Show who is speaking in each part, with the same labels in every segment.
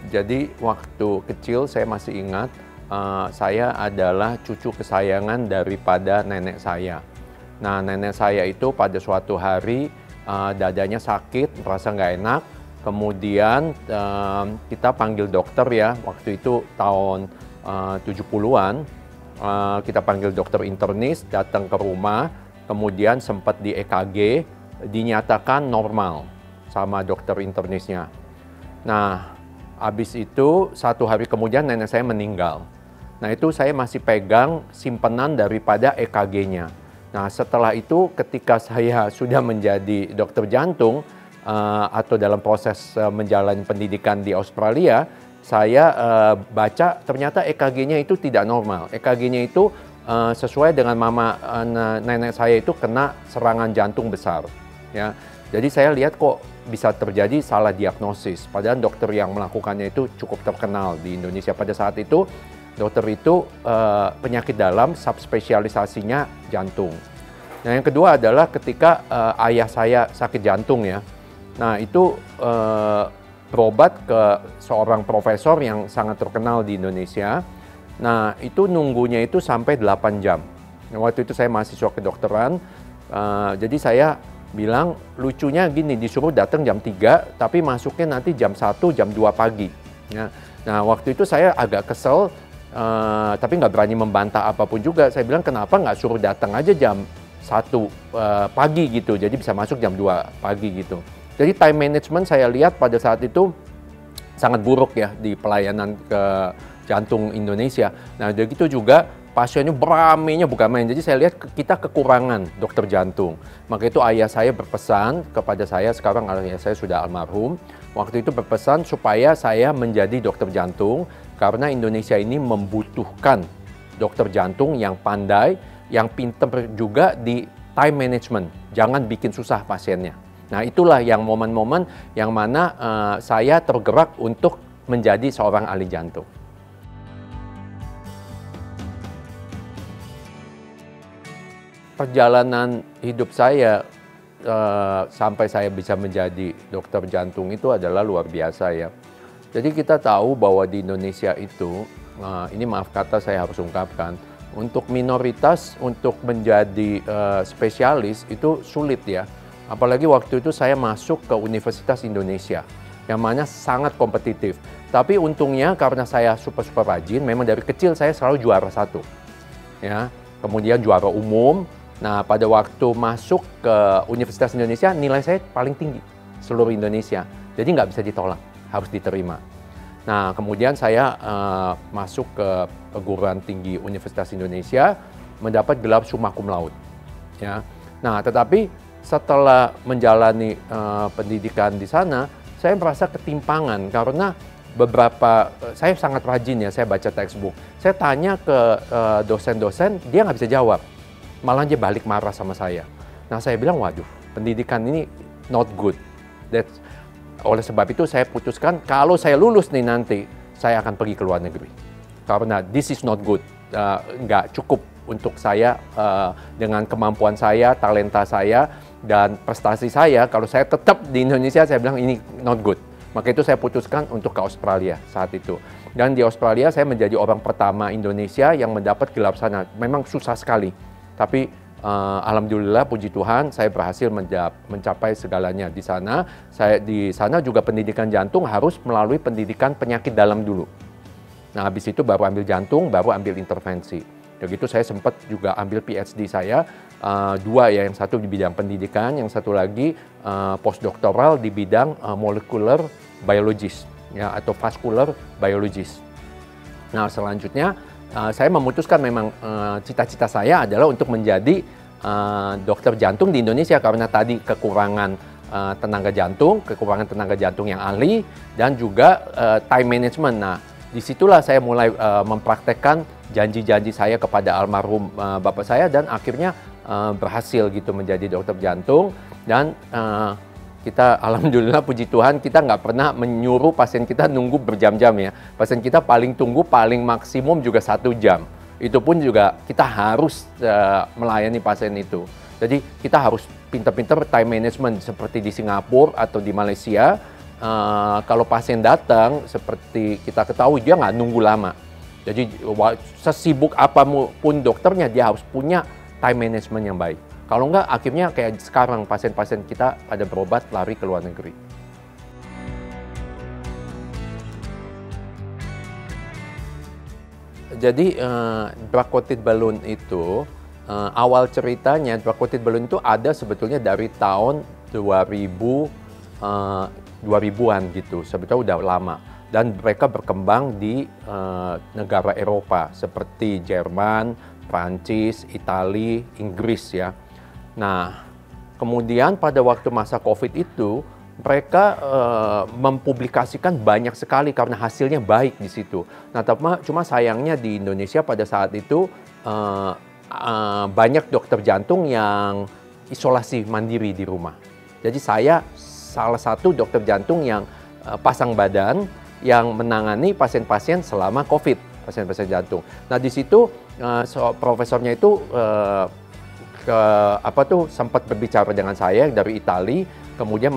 Speaker 1: Jadi waktu kecil saya masih ingat, saya adalah cucu kesayangan daripada nenek saya. Nah, nenek saya itu pada suatu hari dadanya sakit, merasa nggak enak. Kemudian kita panggil dokter ya, waktu itu tahun 70-an. Kita panggil dokter internis, datang ke rumah, kemudian sempat di EKG, dinyatakan normal sama dokter internisnya. Nah, habis itu 1 hari kemudian nenek saya meninggal. Nah, itu saya masih pegang simpenan daripada EKG-nya. Nah, setelah itu ketika saya sudah menjadi dokter jantung atau dalam proses menjalani pendidikan di Australia, saya baca ternyata EKG-nya itu tidak normal. EKG-nya itu sesuai dengan nenek saya itu kena serangan jantung besar. Ya, jadi saya lihat kok bisa terjadi salah diagnosis. Padahal dokter yang melakukannya itu cukup terkenal di Indonesia pada saat itu. Dokter itu penyakit dalam, subspesialisasinya jantung. Nah, yang kedua adalah ketika ayah saya sakit jantung ya. Nah, itu berobat ke seorang profesor yang sangat terkenal di Indonesia. Nah, itu nunggunya itu sampai 8 jam. Nah, waktu itu saya mahasiswa kedokteran, jadi saya bilang lucunya gini, disuruh datang jam 3, tapi masuknya nanti jam 1, jam 2 pagi. Ya. Nah, waktu itu saya agak kesel, tapi nggak berani membantah apapun juga. Saya bilang kenapa nggak suruh datang aja jam 1 pagi gitu, jadi bisa masuk jam 2 pagi gitu. Jadi time management saya lihat pada saat itu sangat buruk ya di pelayanan ke jantung Indonesia. Nah, begitu juga pasiennya beramainya bukan main. Jadi saya lihat kita kekurangan dokter jantung. Maka itu ayah saya berpesan kepada saya, sekarang ayah saya sudah almarhum. Waktu itu berpesan supaya saya menjadi dokter jantung karena Indonesia ini membutuhkan dokter jantung yang pandai, yang pintar juga di time management. Jangan bikin susah pasiennya. Nah, itulah yang momen-momen yang mana saya tergerak untuk menjadi seorang ahli jantung. Perjalanan hidup saya sampai saya bisa menjadi dokter jantung itu adalah luar biasa ya. Jadi kita tahu bahwa di Indonesia itu, ini maaf kata saya harus ungkapkan, untuk minoritas untuk menjadi spesialis itu sulit ya. Apalagi waktu itu saya masuk ke Universitas Indonesia, yang mana sangat kompetitif. Tapi untungnya karena saya super rajin, memang dari kecil saya selalu juara 1. Ya, kemudian juara umum. Nah, pada waktu masuk ke Universitas Indonesia, nilai saya paling tinggi seluruh Indonesia. Jadi nggak bisa ditolak, harus diterima. Nah, kemudian saya masuk ke perguruan tinggi Universitas Indonesia, mendapat gelar summa cum laude. Ya. Nah, tetapi setelah menjalani pendidikan di sana, saya merasa ketimpangan karena saya sangat rajin ya, saya baca textbook. Saya tanya ke dosen-dosen, dia nggak bisa jawab. Malah dia balik marah sama saya. Nah, saya bilang, waduh, pendidikan ini not good. Oleh sebab itu saya putuskan, kalau saya lulus nih nanti, saya akan pergi ke luar negeri. Karena this is not good, nggak cukup untuk saya dengan kemampuan saya, talenta saya, dan prestasi saya. Kalau saya tetap di Indonesia, saya bilang ini not good. Maka itu saya putuskan untuk ke Australia saat itu. Dan di Australia saya menjadi orang pertama Indonesia yang mendapat gelar sana. Memang susah sekali, tapi alhamdulillah puji Tuhan saya berhasil mencapai segalanya di sana. Di sana juga pendidikan jantung harus melalui pendidikan penyakit dalam dulu. Nah, habis itu baru ambil jantung, baru ambil intervensi. Begitu saya sempat juga ambil PhD saya, 2 ya, yang satu di bidang pendidikan, yang satu lagi postdoktoral di bidang molecular biologist ya, atau vascular biologist. Nah, selanjutnya saya memutuskan memang cita-cita saya adalah untuk menjadi dokter jantung di Indonesia karena tadi kekurangan tenaga jantung yang ahli dan juga time management. Nah, disitulah saya mulai mempraktekkan janji-janji saya kepada almarhum bapak saya dan akhirnya berhasil gitu menjadi dokter jantung. Dan kita alhamdulillah puji Tuhan kita nggak pernah menyuruh pasien kita nunggu berjam-jam ya. Pasien kita paling maksimum juga 1 jam. Itu pun juga kita harus melayani pasien itu. Jadi kita harus pintar-pintar time management seperti di Singapura atau di Malaysia. kalau pasien datang, seperti kita ketahui, dia nggak nunggu lama. Jadi sesibuk apapun dokternya, dia harus punya time management yang baik. Kalau nggak, akhirnya kayak sekarang pasien-pasien kita pada berobat lari ke luar negeri. Jadi drug-coated balloon itu, awal ceritanya drug-coated balloon itu ada sebetulnya dari tahun 2000-an gitu, sebetulnya udah lama. Dan mereka berkembang di negara Eropa seperti Jerman, Prancis, Italia, Inggris ya. Nah, kemudian pada waktu masa COVID itu, mereka mempublikasikan banyak sekali karena hasilnya baik di situ. Nah, cuma sayangnya di Indonesia pada saat itu banyak dokter jantung yang isolasi mandiri di rumah. Jadi saya salah satu dokter jantung yang pasang badan yang menangani pasien-pasien selama COVID, pasien-pasien jantung. Nah, di situ profesornya itu sempat berbicara dengan saya dari Italia, kemudian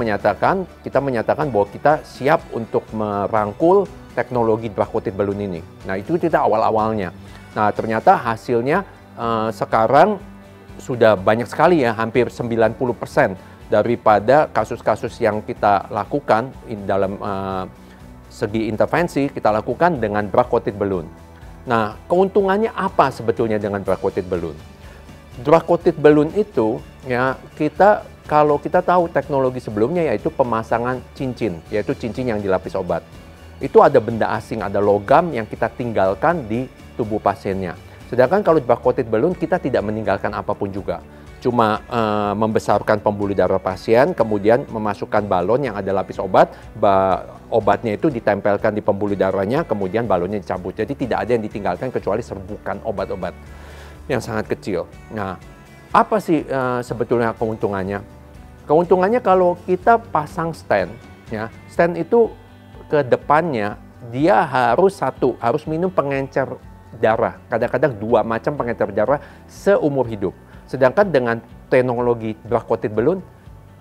Speaker 1: kita menyatakan bahwa kita siap untuk merangkul teknologi drug-coated balloon ini. Nah, itu kita awal-awalnya. Nah, ternyata hasilnya sekarang sudah banyak sekali ya, hampir 90% daripada kasus-kasus yang kita lakukan dalam segi intervensi, kita lakukan dengan drug-coated balloon. Nah, keuntungannya apa sebetulnya dengan drug-coated balloon? Drug-coated balloon itu, ya, kalau kita tahu teknologi sebelumnya yaitu pemasangan cincin, yaitu cincin yang dilapis obat. Itu ada benda asing, ada logam yang kita tinggalkan di tubuh pasiennya. Sedangkan kalau drug-coated balloon, kita tidak meninggalkan apapun juga. Cuma membesarkan pembuluh darah pasien, kemudian memasukkan balon yang ada lapis obat, obatnya itu ditempelkan di pembuluh darahnya, kemudian balonnya dicabut. Jadi tidak ada yang ditinggalkan kecuali serbukan obat-obat yang sangat kecil. Nah, apa sih sebetulnya keuntungannya? Keuntungannya kalau kita pasang stent, ya, stent itu ke depannya dia harus minum pengencer darah. Kadang-kadang 2 macam pengencer darah seumur hidup. Sedangkan dengan teknologi drug-coated balloon,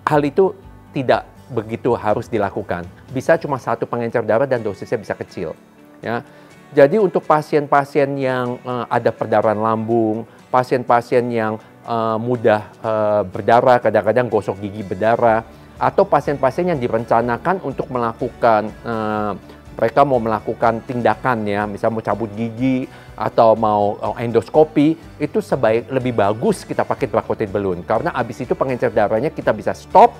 Speaker 1: hal itu tidak begitu harus dilakukan. Bisa cuma 1 pengencer darah dan dosisnya bisa kecil. Ya. Jadi untuk pasien-pasien yang ada perdarahan lambung, pasien-pasien yang mudah berdarah, kadang-kadang gosok gigi berdarah, atau pasien-pasien yang direncanakan untuk melakukan mereka mau melakukan tindakan ya, misalnya mau cabut gigi atau mau endoskopi, itu lebih bagus kita pakai drug-coated balloon karena abis itu pengencer darahnya kita bisa stop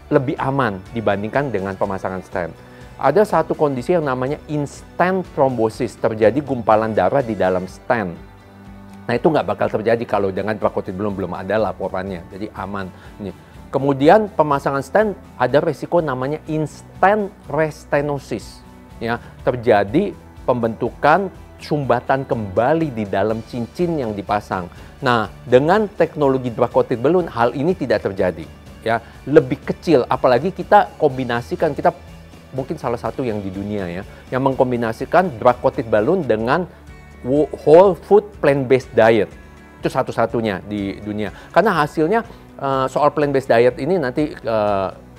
Speaker 1: lebih aman dibandingkan dengan pemasangan stent. Ada satu kondisi yang namanya instant thrombosis, terjadi gumpalan darah di dalam stent. Nah, itu nggak bakal terjadi kalau dengan drug-coated balloon, belum ada laporannya, jadi aman. Nih. Kemudian pemasangan stent ada resiko namanya instant restenosis. Ya, terjadi pembentukan sumbatan kembali di dalam cincin yang dipasang. Nah, dengan teknologi drug-coated balloon hal ini tidak terjadi. Ya, lebih kecil, apalagi kita kombinasikan, kita mungkin salah satu yang di dunia ya, yang mengkombinasikan drug-coated balloon dengan whole food plant-based diet. Itu satu-satunya di dunia. Karena hasilnya soal plant-based diet ini nanti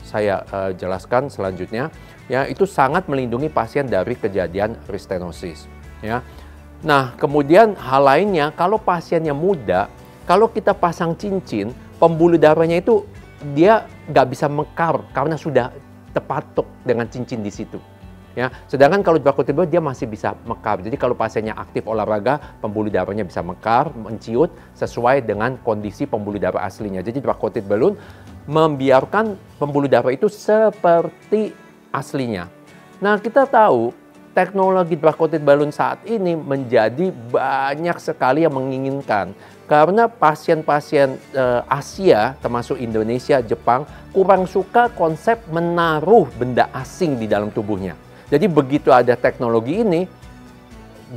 Speaker 1: saya jelaskan selanjutnya. Ya, itu sangat melindungi pasien dari kejadian restenosis. Ya. Nah, kemudian hal lainnya, kalau pasiennya muda, kalau kita pasang cincin, pembuluh darahnya itu dia nggak bisa mekar karena sudah terpatok dengan cincin di situ. Ya, sedangkan kalau drug-coated balloon dia masih bisa mekar. Jadi kalau pasiennya aktif olahraga, pembuluh darahnya bisa mekar, menciut sesuai dengan kondisi pembuluh darah aslinya. Jadi drug-coated balloon membiarkan pembuluh darah itu seperti aslinya. Nah, kita tahu teknologi drug-coated balloon saat ini menjadi banyak sekali yang menginginkan. Karena pasien-pasien Asia, termasuk Indonesia, Jepang, kurang suka konsep menaruh benda asing di dalam tubuhnya. Jadi begitu ada teknologi ini,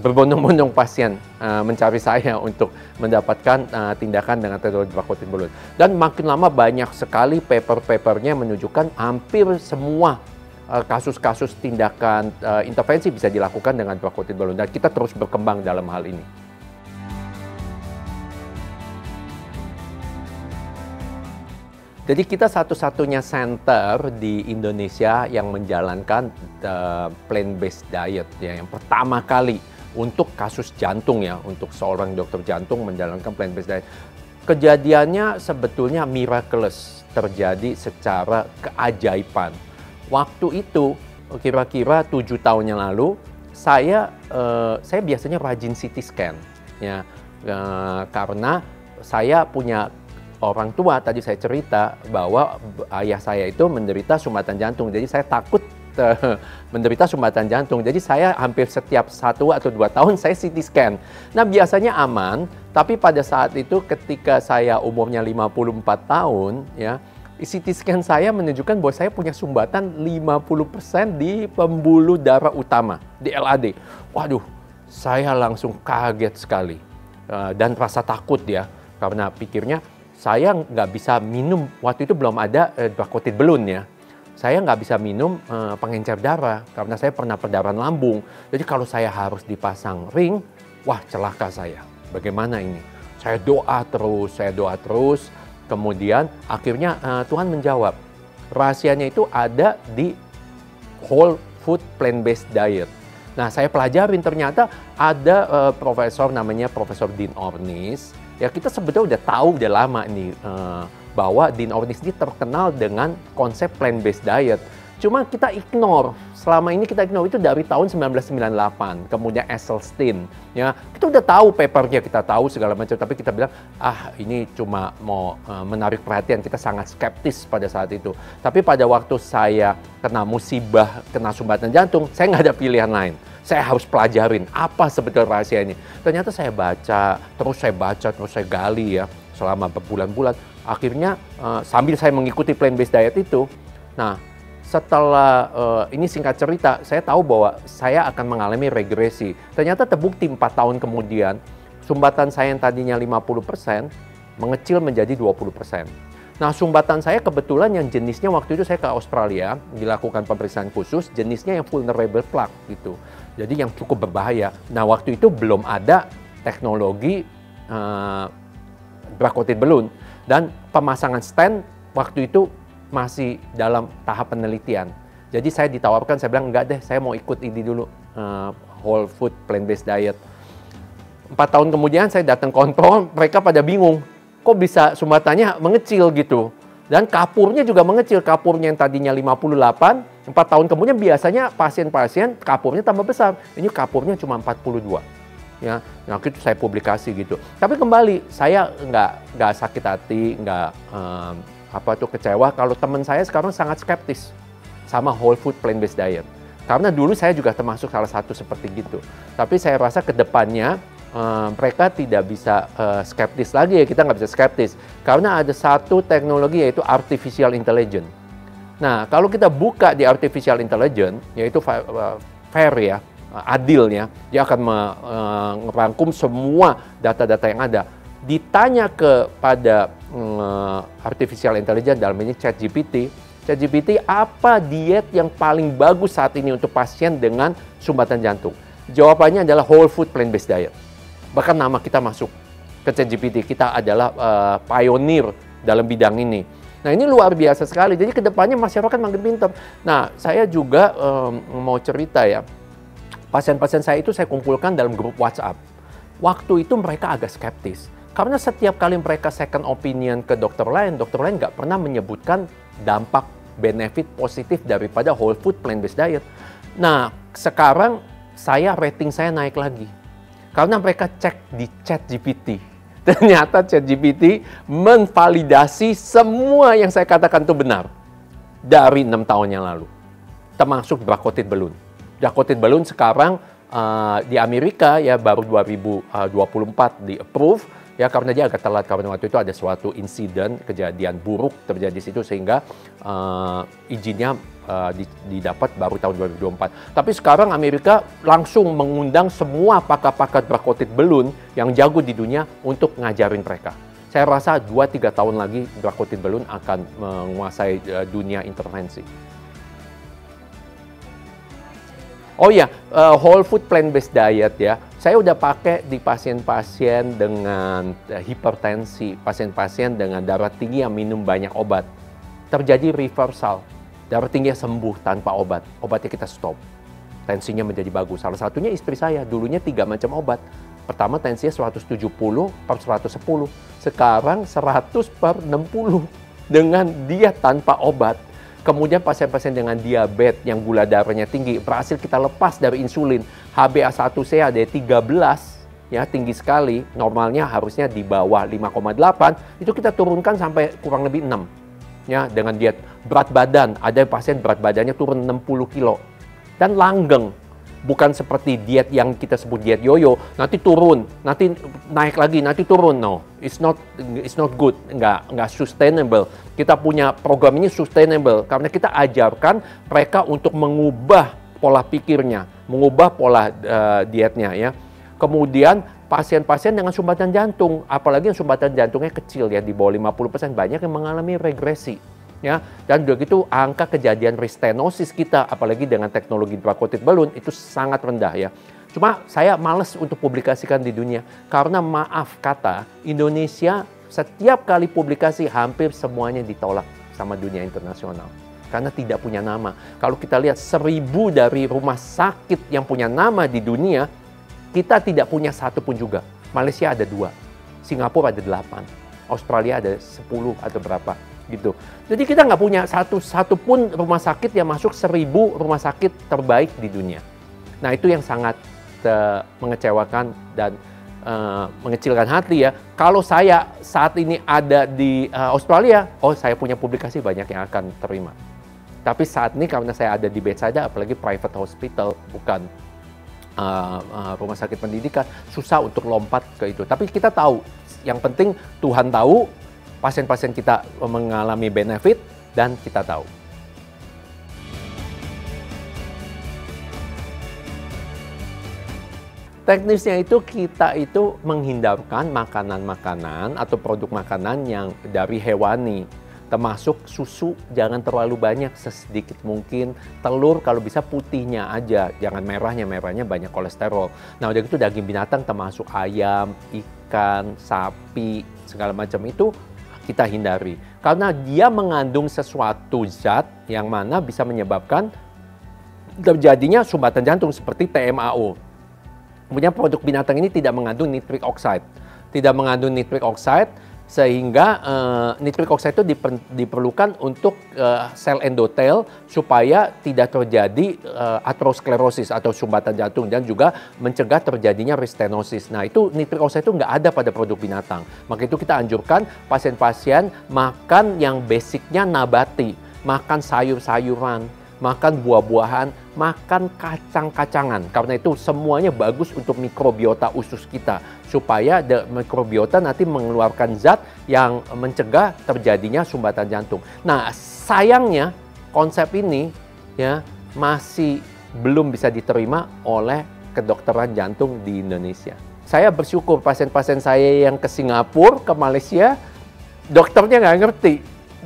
Speaker 1: berbondong-bondong pasien mencari saya untuk mendapatkan tindakan dengan teknologi drug-coated balloon. Dan makin lama banyak sekali paper-papernya menunjukkan hampir semua kasus-kasus tindakan intervensi bisa dilakukan dengan drug-coated balloon. Dan kita terus berkembang dalam hal ini. Jadi kita satu-satunya center di Indonesia yang menjalankan plant-based diet ya, yang pertama kali untuk kasus jantung ya, untuk seorang dokter jantung menjalankan plant-based diet. Kejadiannya sebetulnya miraculous, terjadi secara keajaiban. Waktu itu kira-kira 7 tahun yang lalu, saya biasanya rajin CT scan ya, karena saya punya orang tua, tadi saya cerita bahwa ayah saya itu menderita sumbatan jantung, jadi saya takut menderita sumbatan jantung. Jadi saya hampir setiap 1 atau 2 tahun saya CT scan. Nah biasanya aman, tapi pada saat itu ketika saya umurnya 54 tahun ya, CT scan saya menunjukkan bahwa saya punya sumbatan 50% di pembuluh darah utama, di LAD. Waduh, saya langsung kaget sekali dan rasa takut ya, karena pikirnya saya nggak bisa minum, waktu itu belum ada Dracotid Balloon ya. Saya nggak bisa minum pengencer darah karena saya pernah perdarahan lambung. Jadi kalau saya harus dipasang ring, wah celaka saya. Bagaimana ini? Saya doa terus. Kemudian akhirnya Tuhan menjawab. Rahasianya itu ada di whole food plant-based diet. Nah saya pelajarin, ternyata ada profesor namanya Profesor Dean Ornish. Ya kita sebetulnya udah tahu udah lama nih bahwa Dean Ornish ini terkenal dengan konsep plant-based diet. Cuma kita ignore, selama ini kita ignore itu dari tahun 1998. Kemudian Esselstyn, ya kita udah tahu papernya, kita tahu segala macam, tapi kita bilang ini cuma mau menarik perhatian, kita sangat skeptis pada saat itu. Tapi pada waktu saya kena musibah, kena sumbatan jantung, saya nggak ada pilihan lain. Saya harus pelajarin apa sebetulnya rahasianya. Ternyata saya baca, terus saya gali ya selama berbulan-bulan. Akhirnya sambil saya mengikuti plant-based diet itu, nah setelah ini singkat cerita, saya tahu bahwa saya akan mengalami regresi. Ternyata terbukti 4 tahun kemudian, sumbatan saya yang tadinya 50% mengecil menjadi 20%. Nah, sumbatan saya kebetulan yang jenisnya waktu itu saya ke Australia, dilakukan pemeriksaan khusus, jenisnya yang vulnerable plaque gitu. Jadi yang cukup berbahaya. Nah, waktu itu belum ada teknologi Dracotid Balloon. Dan pemasangan stent waktu itu masih dalam tahap penelitian. Jadi saya ditawarkan, saya bilang enggak deh, saya mau ikut ini dulu, whole food plant-based diet. 4 tahun kemudian saya datang kontrol, mereka pada bingung. Kok bisa sumbatannya mengecil gitu. Dan kapurnya juga mengecil, kapurnya yang tadinya 58, 4 tahun kemudian biasanya pasien-pasien kapurnya tambah besar. Ini kapurnya cuma 42. Ya, nah itu saya publikasi gitu. Tapi kembali, saya nggak sakit hati, nggak kecewa kalau teman saya sekarang sangat skeptis sama whole food plant-based diet. Karena dulu saya juga termasuk salah satu seperti gitu. Tapi saya rasa ke depannya mereka tidak bisa skeptis lagi ya, kita nggak bisa skeptis. Karena ada satu teknologi yaitu artificial intelligence. Nah, kalau kita buka di artificial intelligence, yaitu fair ya, adilnya, dia akan merangkum semua data-data yang ada. Ditanya kepada artificial intelligence, dalam ini ChatGPT, apa diet yang paling bagus saat ini untuk pasien dengan sumbatan jantung? Jawabannya adalah whole food plant-based diet. Bahkan nama kita masuk ke ChatGPT, kita adalah pioneer dalam bidang ini. Nah ini luar biasa sekali, jadi kedepannya masyarakat makin pintar. Nah saya juga mau cerita ya, pasien-pasien saya itu saya kumpulkan dalam grup WhatsApp. Waktu itu mereka agak skeptis. Karena setiap kali mereka second opinion ke dokter lain nggak pernah menyebutkan dampak benefit positif daripada whole food plant-based diet. Nah, sekarang rating saya naik lagi. Karena mereka cek di ChatGPT. Ternyata ChatGPT menvalidasi semua yang saya katakan itu benar. Dari 6 tahun yang lalu. Termasuk Dracotid Balloon. Dracotid Balloon sekarang di Amerika ya baru 2024 di-approve. Ya karena dia agak telat, karena waktu itu ada suatu insiden, kejadian buruk terjadi di situ sehingga izinnya didapat baru tahun 2024. Tapi sekarang Amerika langsung mengundang semua pakar-pakar Dracotid Balloon yang jago di dunia untuk ngajarin mereka. Saya rasa 2-3 tahun lagi Dracotid Balloon akan menguasai dunia intervensi. Oh ya, whole food plant-based diet ya. Saya udah pakai di pasien-pasien dengan hipertensi, pasien-pasien dengan darah tinggi yang minum banyak obat. terjadi reversal. Darah tingginya sembuh tanpa obat. Obatnya kita stop. Tensinya menjadi bagus. Salah satunya istri saya, dulunya 3 macam obat. Pertama tensinya 170/110. Sekarang 100/60 dengan diet tanpa obat. Kemudian pasien-pasien dengan diabetes yang gula darahnya tinggi, berhasil kita lepas dari insulin. HbA1c ada 13, ya tinggi sekali. Normalnya harusnya di bawah 5,8, itu kita turunkan sampai kurang lebih 6. Ya, dengan diet. Berat badan, ada pasien berat badannya turun 60 kilo. Dan langgeng. Bukan seperti diet yang kita sebut diet yoyo, nanti turun, nanti naik lagi, nanti turun. No, it's not good, nggak sustainable. Kita punya program ini sustainable karena kita ajarkan mereka untuk mengubah pola pikirnya, mengubah pola dietnya ya. Kemudian pasien-pasien dengan sumbatan jantung, apalagi yang sumbatan jantungnya kecil ya, di bawah 50%, banyak yang mengalami regresi. Ya, dan begitu angka kejadian restenosis kita, apalagi dengan teknologi drug-coated balloon, itu sangat rendah ya. Cuma saya males untuk publikasikan di dunia, karena maaf kata, Indonesia setiap kali publikasi hampir semuanya ditolak sama dunia internasional. Karena tidak punya nama. Kalau kita lihat 1000 dari rumah sakit yang punya nama di dunia, kita tidak punya satu pun juga. Malaysia ada 2, Singapura ada 8, Australia ada 10 atau berapa. Gitu. Jadi kita nggak punya satu pun rumah sakit yang masuk 1000 rumah sakit terbaik di dunia. Nah itu yang sangat mengecewakan dan mengecilkan hati ya. Kalau saya saat ini ada di Australia, saya punya publikasi banyak yang akan terima. Tapi saat ini karena saya ada di Bethesda, apalagi private hospital, bukan rumah sakit pendidikan, susah untuk lompat ke itu. Tapi kita tahu, yang penting Tuhan tahu, pasien-pasien kita mengalami benefit, dan kita tahu. Teknisnya itu kita itu menghindarkan makanan-makanan atau produk makanan yang dari hewani. Termasuk susu, jangan terlalu banyak, sesedikit mungkin. Telur kalau bisa putihnya aja, jangan merahnya banyak kolesterol. Nah udah gitu daging binatang termasuk ayam, ikan, sapi, segala macam itu kita hindari. Karena dia mengandung sesuatu zat yang mana bisa menyebabkan terjadinya sumbatan jantung seperti TMAO. Kemudian produk binatang ini tidak mengandung nitric oxide. Tidak mengandung nitric oxide sehingga nitric oxide itu diperlukan untuk sel endotel supaya tidak terjadi aterosklerosis atau sumbatan jantung dan juga mencegah terjadinya restenosis. Nah itu nitric oxide itu nggak ada pada produk binatang. Maka itu kita anjurkan pasien-pasien makan yang basicnya nabati, makan sayur-sayuran, makan buah-buahan, makan kacang-kacangan. Karena itu semuanya bagus untuk mikrobiota usus kita. Supaya mikrobiota nanti mengeluarkan zat yang mencegah terjadinya sumbatan jantung. Nah sayangnya konsep ini ya masih belum bisa diterima oleh kedokteran jantung di Indonesia. Saya bersyukur pasien-pasien saya yang ke Singapura, ke Malaysia, dokternya nggak ngerti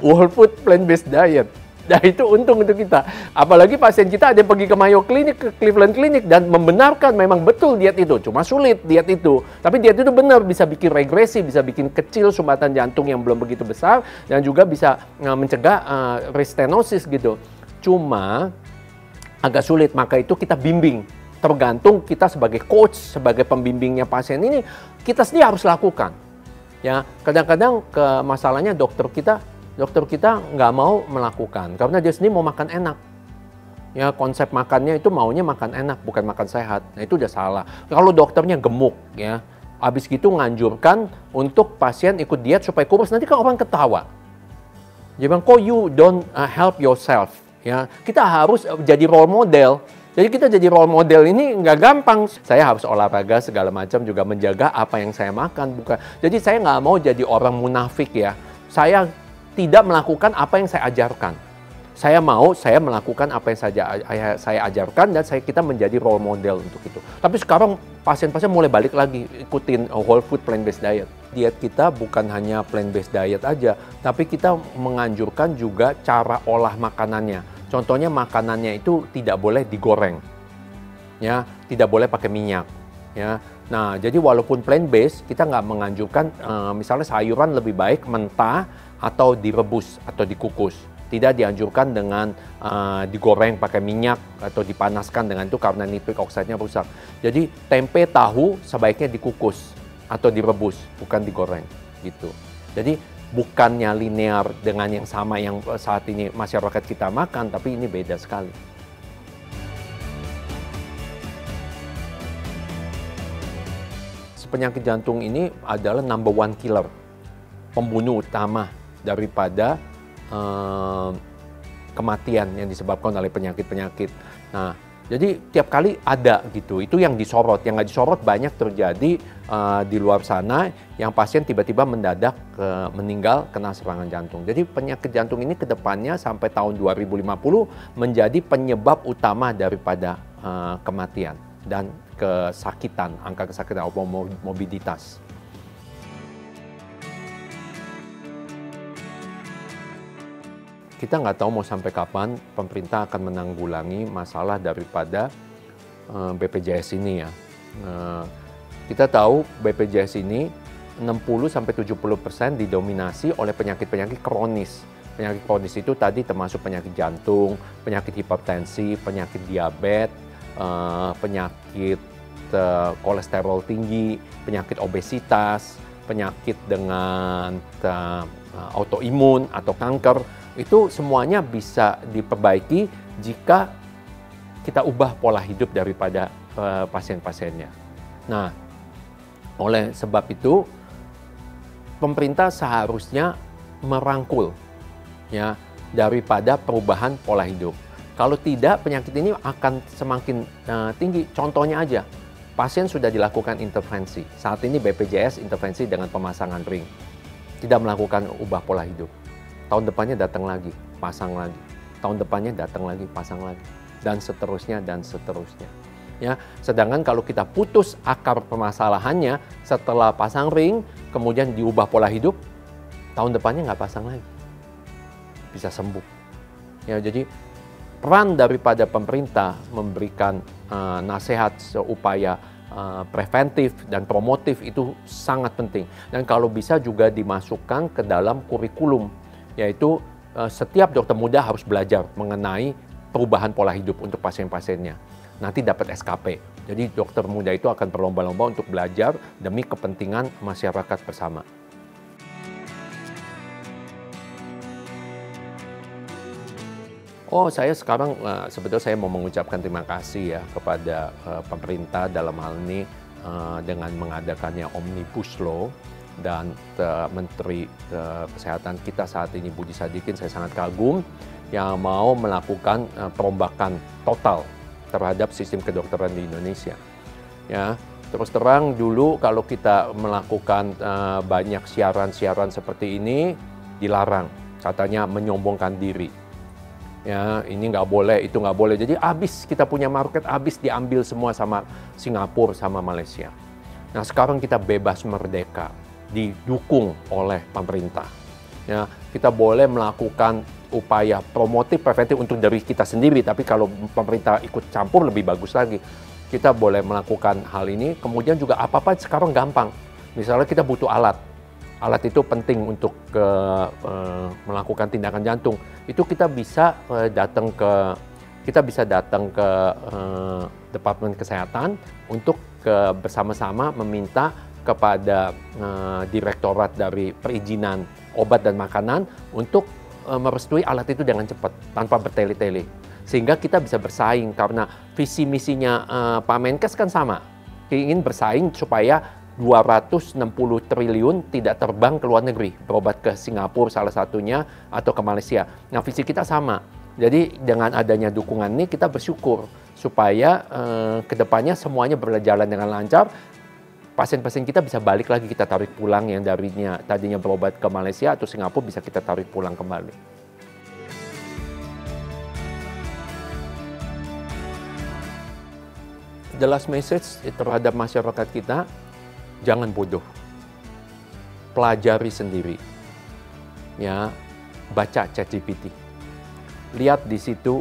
Speaker 1: whole food plant-based diet. Nah itu untung untuk kita. Apalagi pasien kita ada yang pergi ke Mayo Clinic, ke Cleveland Clinic dan membenarkan memang betul diet itu. Cuma sulit diet itu. Tapi diet itu benar, bisa bikin regresi, bisa bikin kecil sumbatan jantung yang belum begitu besar dan juga bisa mencegah restenosis gitu. Cuma agak sulit, maka itu kita bimbing. Tergantung kita sebagai coach, sebagai pembimbingnya pasien ini, kita sendiri harus lakukan. Ya, kadang-kadang masalahnya dokter kita nggak mau melakukan karena dia sendiri mau makan enak. Ya konsep makannya itu maunya makan enak, bukan makan sehat. Nah itu udah salah. Kalau dokternya gemuk ya, habis gitu nganjurkan untuk pasien ikut diet supaya kurus, nanti kan orang ketawa. Dia bilang, kok you don't help yourself? Ya kita harus jadi role model. Jadi kita jadi role model ini nggak gampang. Saya harus olahraga segala macam, juga menjaga apa yang saya makan. Bukan. Jadi saya nggak mau jadi orang munafik ya. Saya tidak melakukan apa yang saya ajarkan. Saya melakukan apa yang saya ajarkan dan kita menjadi role model untuk itu. Tapi sekarang pasien-pasien mulai balik lagi ikutin whole food plant-based diet. Diet kita bukan hanya plant-based diet aja, tapi kita menganjurkan juga cara olah makanannya. Contohnya makanannya itu tidak boleh digoreng. Ya, tidak boleh pakai minyak, ya. Nah, jadi walaupun plant-based, kita nggak menganjurkan misalnya sayuran lebih baik mentah atau direbus atau dikukus. Tidak dianjurkan dengan digoreng pakai minyak atau dipanaskan dengan itu karena nitric oxide-nya rusak. Jadi tempe, tahu sebaiknya dikukus atau direbus, bukan digoreng gitu. Jadi bukannya linear dengan yang sama yang saat ini masyarakat kita makan, tapi ini beda sekali. Penyakit jantung ini adalah number one killer, pembunuh utama daripada kematian yang disebabkan oleh penyakit-penyakit. Nah, jadi tiap kali ada gitu, itu yang disorot. Yang nggak disorot banyak terjadi di luar sana, yang pasien tiba-tiba mendadak meninggal kena serangan jantung. Jadi penyakit jantung ini ke depannya sampai tahun 2050 menjadi penyebab utama daripada kematian dan kesakitan, angka kesakitan atau morbiditas. Kita nggak tahu mau sampai kapan pemerintah akan menanggulangi masalah daripada BPJS ini ya. Kita tahu BPJS ini 60-70% didominasi oleh penyakit-penyakit kronis. Penyakit kronis itu tadi termasuk penyakit jantung, penyakit hipertensi, penyakit diabetes, penyakit kolesterol tinggi, penyakit obesitas, penyakit dengan autoimun atau kanker, itu semuanya bisa diperbaiki jika kita ubah pola hidup daripada pasien-pasiennya. Nah, oleh sebab itu pemerintah seharusnya merangkul ya daripada perubahan pola hidup. Kalau tidak, penyakit ini akan semakin tinggi. Contohnya aja, pasien sudah dilakukan intervensi. Saat ini BPJS intervensi dengan pemasangan ring. Tidak melakukan ubah pola hidup. Tahun depannya datang lagi, pasang lagi. Tahun depannya datang lagi, pasang lagi. Dan seterusnya, dan seterusnya. Ya, sedangkan kalau kita putus akar permasalahannya setelah pasang ring, kemudian diubah pola hidup, tahun depannya nggak pasang lagi. Bisa sembuh. Ya, jadi peran daripada pemerintah memberikan nasihat seupaya preventif dan promotif itu sangat penting. Dan kalau bisa juga dimasukkan ke dalam kurikulum, yaitu setiap dokter muda harus belajar mengenai perubahan pola hidup untuk pasien-pasiennya. Nanti dapat SKP. Jadi dokter muda itu akan berlomba-lomba untuk belajar demi kepentingan masyarakat bersama. Oh, saya sekarang sebetulnya saya mau mengucapkan terima kasih ya kepada pemerintah dalam hal ini dengan mengadakannya Omnibus Law dan Menteri Kesehatan kita saat ini Budi Sadikin, saya sangat kagum yang mau melakukan perombakan total terhadap sistem kedokteran di Indonesia. Ya, terus terang dulu kalau kita melakukan banyak siaran-siaran seperti ini dilarang, katanya menyombongkan diri. Ya, ini nggak boleh, itu nggak boleh. Jadi habis kita punya market, habis diambil semua sama Singapura, sama Malaysia. Nah, sekarang kita bebas merdeka, didukung oleh pemerintah. Ya, kita boleh melakukan upaya promotif, preventif untuk diri kita sendiri, tapi kalau pemerintah ikut campur lebih bagus lagi. Kita boleh melakukan hal ini, kemudian juga apa-apa sekarang gampang. Misalnya kita butuh alat. Alat itu penting untuk melakukan tindakan jantung. Itu kita bisa datang ke Departemen Kesehatan untuk bersama-sama meminta kepada Direktorat dari Perizinan Obat dan Makanan untuk merestui alat itu dengan cepat tanpa bertele-tele. Sehingga kita bisa bersaing karena visi misinya Pak Menkes kan sama. Ingin bersaing supaya 260 triliun tidak terbang ke luar negeri, berobat ke Singapura salah satunya atau ke Malaysia. Nah, visi kita sama. Jadi dengan adanya dukungan ini kita bersyukur supaya kedepannya semuanya berjalan dengan lancar. Pasien-pasien kita bisa balik lagi, kita tarik pulang yang tadinya berobat ke Malaysia atau Singapura bisa kita tarik pulang kembali. The last message terhadap masyarakat kita, jangan bodoh, pelajari sendiri, ya, baca ChatGPT, lihat di situ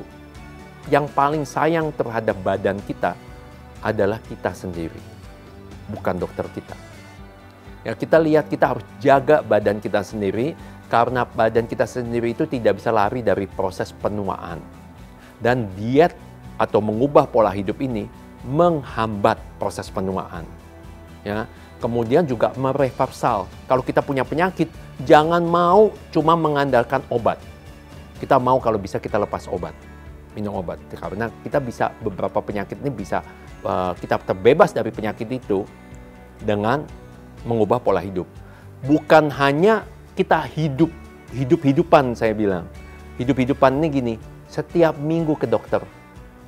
Speaker 1: yang paling sayang terhadap badan kita adalah kita sendiri, bukan dokter kita. Ya, kita lihat kita harus jaga badan kita sendiri Karena badan kita sendiri itu tidak bisa lari dari proses penuaan. Dan diet atau mengubah pola hidup ini menghambat proses penuaan. Ya. Kemudian juga mereversal. Kalau kita punya penyakit, jangan mau cuma mengandalkan obat. Kita mau kalau bisa kita lepas obat, minum obat. Karena kita bisa, beberapa penyakit ini bisa, kita terbebas dari penyakit itu dengan mengubah pola hidup. Bukan hanya kita hidup-hidupan saya bilang. Hidup-hidupan ini gini, setiap minggu ke dokter.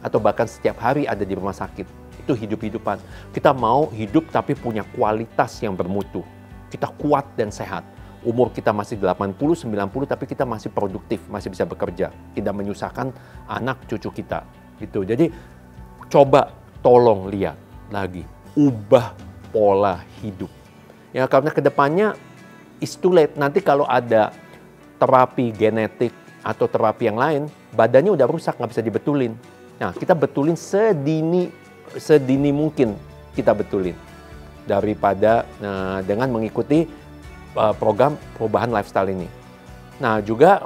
Speaker 1: Atau bahkan setiap hari ada di rumah sakit. Itu hidup-hidupan. Kita mau hidup tapi punya kualitas yang bermutu. Kita kuat dan sehat. Umur kita masih 80, 90 tapi kita masih produktif, masih bisa bekerja. Tidak menyusahkan anak cucu kita. Gitu. Jadi coba tolong lihat lagi. Ubah pola hidup. Ya, karena kedepannya it's too late. Nanti kalau ada terapi genetik atau terapi yang lain, badannya udah rusak, nggak bisa dibetulin. Nah, kita betulin sedini mungkin kita betulin daripada dengan mengikuti program perubahan lifestyle ini. Nah, juga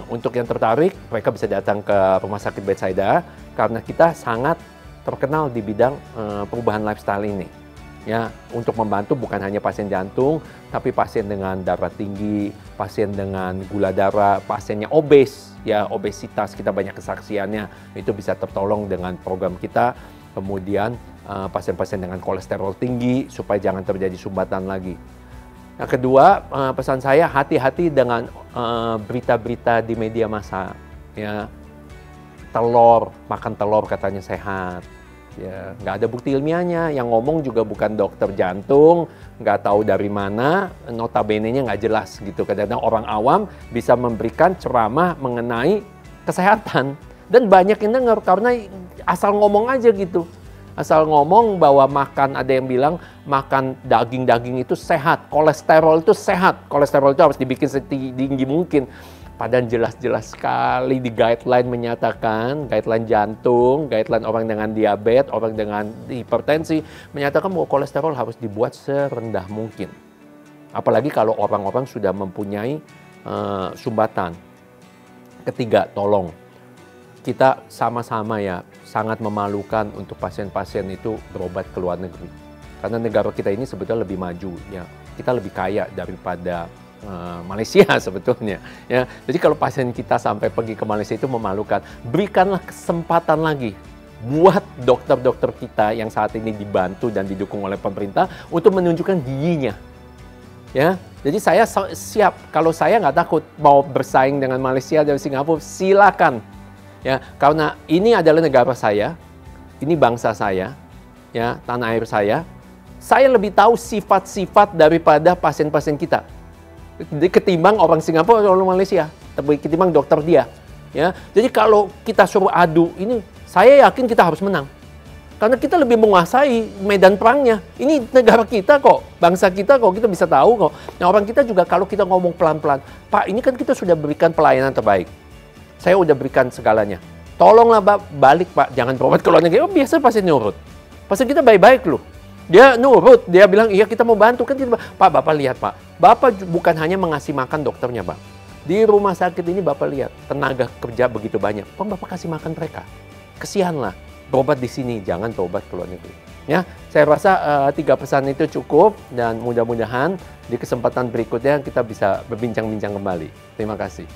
Speaker 1: untuk yang tertarik, mereka bisa datang ke Rumah Sakit Bethsaida karena kita sangat terkenal di bidang perubahan lifestyle ini. Ya, untuk membantu bukan hanya pasien jantung, tapi pasien dengan darah tinggi, pasien dengan gula darah, pasiennya obes, ya obesitas, kita banyak kesaksiannya, itu bisa tertolong dengan program kita. Kemudian pasien-pasien dengan kolesterol tinggi supaya jangan terjadi sumbatan lagi. Yang kedua, pesan saya hati-hati dengan berita-berita di media massa. Ya, makan telur katanya sehat. Ya, nggak ada bukti ilmiahnya. Yang ngomong juga bukan dokter jantung, nggak tahu dari mana, notabene-nya nggak jelas gitu. Kadang-kadang orang awam bisa memberikan ceramah mengenai kesehatan. Dan banyak yang dengar karena asal ngomong aja gitu. Asal ngomong bahwa makan, ada yang bilang makan daging-daging itu sehat, kolesterol itu sehat. Kolesterol itu harus dibikin setinggi mungkin. Padahal jelas-jelas sekali di guideline menyatakan, guideline jantung, guideline orang dengan diabetes, orang dengan hipertensi, menyatakan bahwa kolesterol harus dibuat serendah mungkin. Apalagi kalau orang-orang sudah mempunyai sumbatan. Ketiga, tolong. Kita sama-sama ya sangat memalukan untuk pasien-pasien itu berobat ke luar negeri. Karena negara kita ini sebetulnya lebih maju, ya. Kita lebih kaya daripada Malaysia sebetulnya. Ya. Jadi kalau pasien kita sampai pergi ke Malaysia itu memalukan. Berikanlah kesempatan lagi buat dokter-dokter kita yang saat ini dibantu dan didukung oleh pemerintah untuk menunjukkan giginya. Ya, jadi saya siap. Kalau saya nggak takut mau bersaing dengan Malaysia dan Singapura, silakan. Ya, karena ini adalah negara saya, ini bangsa saya, ya, tanah air saya. Saya lebih tahu sifat-sifat daripada pasien-pasien kita. Ketimbang orang Singapura atau orang Malaysia, ketimbang dokter dia. Ya, jadi kalau kita suruh adu, ini saya yakin kita harus menang. Karena kita lebih menguasai medan perangnya. Ini negara kita kok, bangsa kita kok, kita bisa tahu kok. Nah, orang kita juga kalau kita ngomong pelan-pelan, Pak, ini kan kita sudah berikan pelayanan terbaik. Saya udah berikan segalanya. Tolonglah Pak, balik Pak, jangan berobat ke luar negeri. Oh, biasa pasien nurut. Pasien kita baik-baik loh. Dia nurut, dia bilang, iya kita mau bantu. Kan kita, Pak, Bapak lihat Pak. Bapak bukan hanya mengasih makan dokternya Pak. Di rumah sakit ini Bapak lihat, tenaga kerja begitu banyak. Pak, Bapak kasih makan mereka. Kesianlah, berobat di sini, jangan berobat ke luar negeri. Ya, saya rasa 3 pesan itu cukup dan mudah-mudahan di kesempatan berikutnya kita bisa berbincang-bincang kembali. Terima kasih.